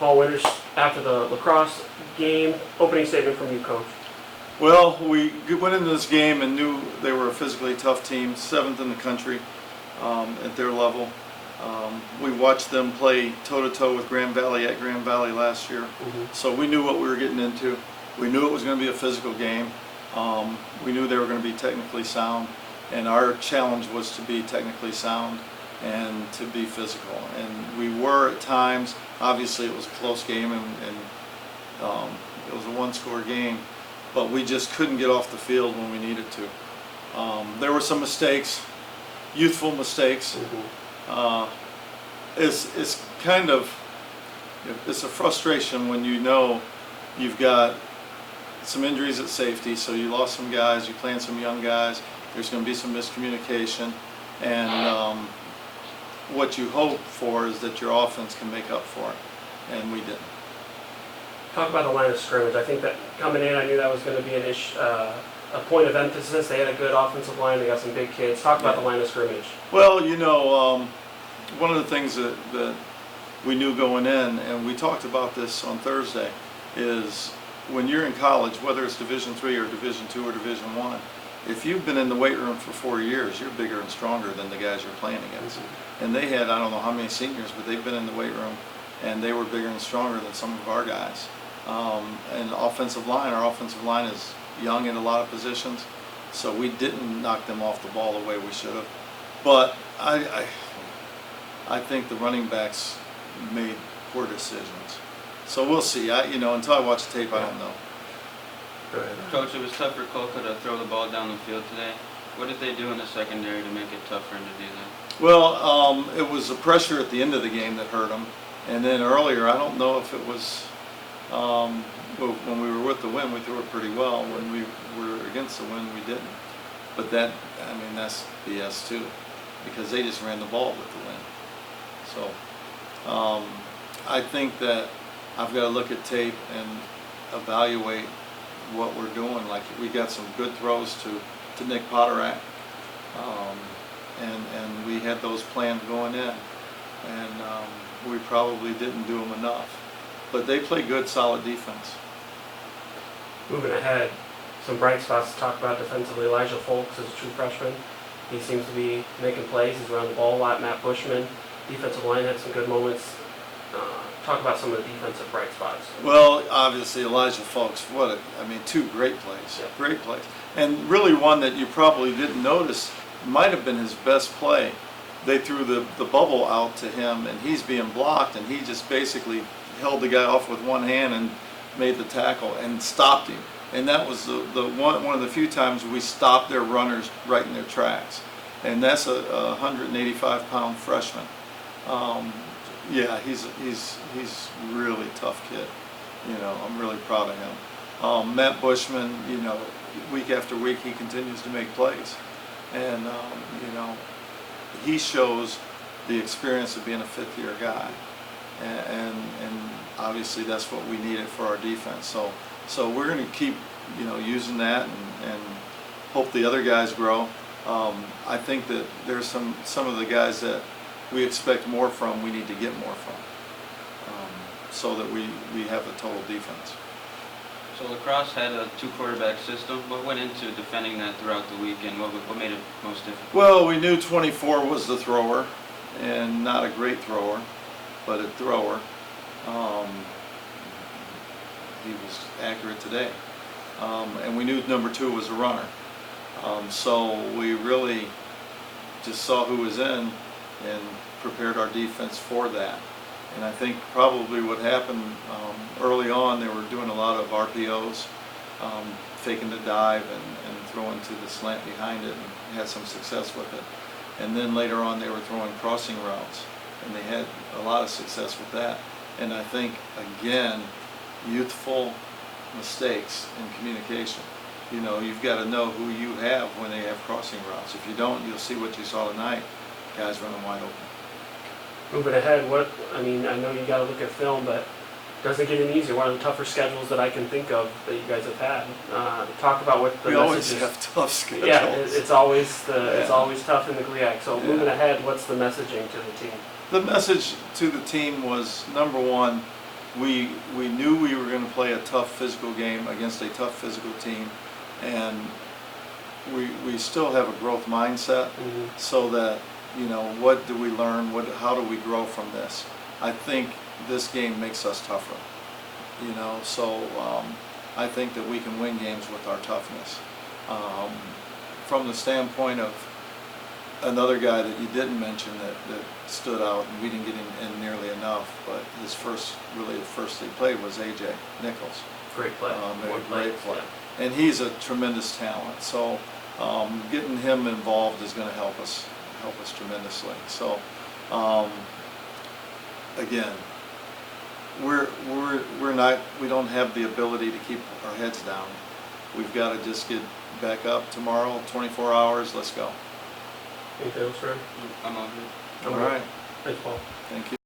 ball winners after the lacrosse game. Opening statement from you, Coach. Well, we went into this game and knew they were a physically tough team, 7th in the country at their level. We watched them play toe-to-toe with Grand Valley at Grand Valley last year, so we knew what we were getting into. We knew it was going to be a physical game. We knew they were going to be technically sound, and our challenge was to be technically sound and to be physical. And we were at times. Obviously, it was a close game, and it was a one-score game, but we just couldn't get off the field when we needed to. There were some mistakes, youthful mistakes. It's kind of, it's a frustration when you know you've got some injuries at safety, so you lost some guys, you're playing some young guys, there's going to be some miscommunication, and what you hope for is that your offense can make up for it, and we didn't. Talk about the line of scrimmage. I think that coming in, I knew that was going to be a point of emphasis. They had a good offensive line. They got some big kids. Talk about the line of scrimmage. Well, you know, one of the things that we knew going in, and we talked about this on Thursday, is when you're in college, whether it's Division III or Division II or Division I, if you've been in the weight room for 4 years, you're bigger and stronger than the guys you're playing against. And they had, I don't know how many seniors, but they've been in the weight room, and they were bigger and stronger than some of our guys. And offensive line, our offensive line is young in a lot of positions, so we didn't knock them off the ball the way we should have. But I think the running backs made poor decisions. So we'll see. Until I watch the tape, I don't know. Go ahead. Coach, it was tough for Colca to throw the ball down the field today. What did they do in the secondary to make it tough for him to do that? Well, it was the pressure at the end of the game that hurt them. And then earlier, I don't know if it was when we were with the wind, we threw it pretty well. When we were against the wind, we didn't. But that's BS too, because they just ran the ball with the wind. So I think that I've got to look at tape and evaluate what we're doing. Like, we got some good throws to Nick Potterak, and we had those planned going in, and we probably didn't do them enough. But they play good, solid defense. Moving ahead, some bright spots to talk about defensively. Elijah Folks is a true freshman. He seems to be making plays. He's around the ball a lot. Matt Bushman, defensive line, had some good moments. Talk about some of the defensive bright spots. Well, obviously Elijah Folks, two great plays, Yep. Great plays. And really one that you probably didn't notice might have been his best play. They threw the bubble out to him, and he's being blocked, and he just basically held the guy off with one hand and made the tackle and stopped him. And that was the one of the few times we stopped their runners right in their tracks. And that's a 185-pound freshman. He's really tough kid. I'm really proud of him. Matt Bushman, week after week he continues to make plays, and he shows the experience of being a fifth-year guy, and obviously that's what we needed for our defense. So we're going to keep using that and hope the other guys grow. I think that there's some of the guys that we expect more from, we need to get more from, so that we have a total defense. So La Crosse had a 2-quarterback system. What went into defending that throughout the week, and what made it most difficult? Well, we knew 24 was the thrower, and not a great thrower, but a thrower. He was accurate today. And we knew number 2 was a runner. So we really just saw who was in and prepared our defense for that. And I think probably what happened early on, they were doing a lot of RPOs, faking the dive and throwing to the slant behind it, and had some success with it. And then later on they were throwing crossing routes, and they had a lot of success with that. And I think, again, youthful mistakes in communication. You've got to know who you have when they have crossing routes. If you don't, you'll see what you saw tonight, guys running wide open. Moving ahead, I know you got to look at film, but it doesn't get any easier. One of the tougher schedules that I can think of that you guys have had. Talk about what the We always message is. have tough schedules. Yeah, it's always tough in the GLIAC. So moving ahead, what's the messaging to the team? The message to the team was, number one, we knew we were going to play a tough physical game against a tough physical team, and we still have a growth mindset, so that, you know, what do we learn, how do we grow from this? I think this game makes us tougher, you know, so I think that we can win games with our toughness. From the standpoint of another guy that you didn't mention that stood out, and we didn't get him in nearly enough, but the first he played was AJ Nichols. Great play. Great play. And he's a tremendous talent. So getting him involved is going to help us tremendously. So again, we don't have the ability to keep our heads down. We've got to just get back up tomorrow, 24 hours, let's go. Anything else, Ray? I'm all good. All right. Thanks, Paul. Thank you.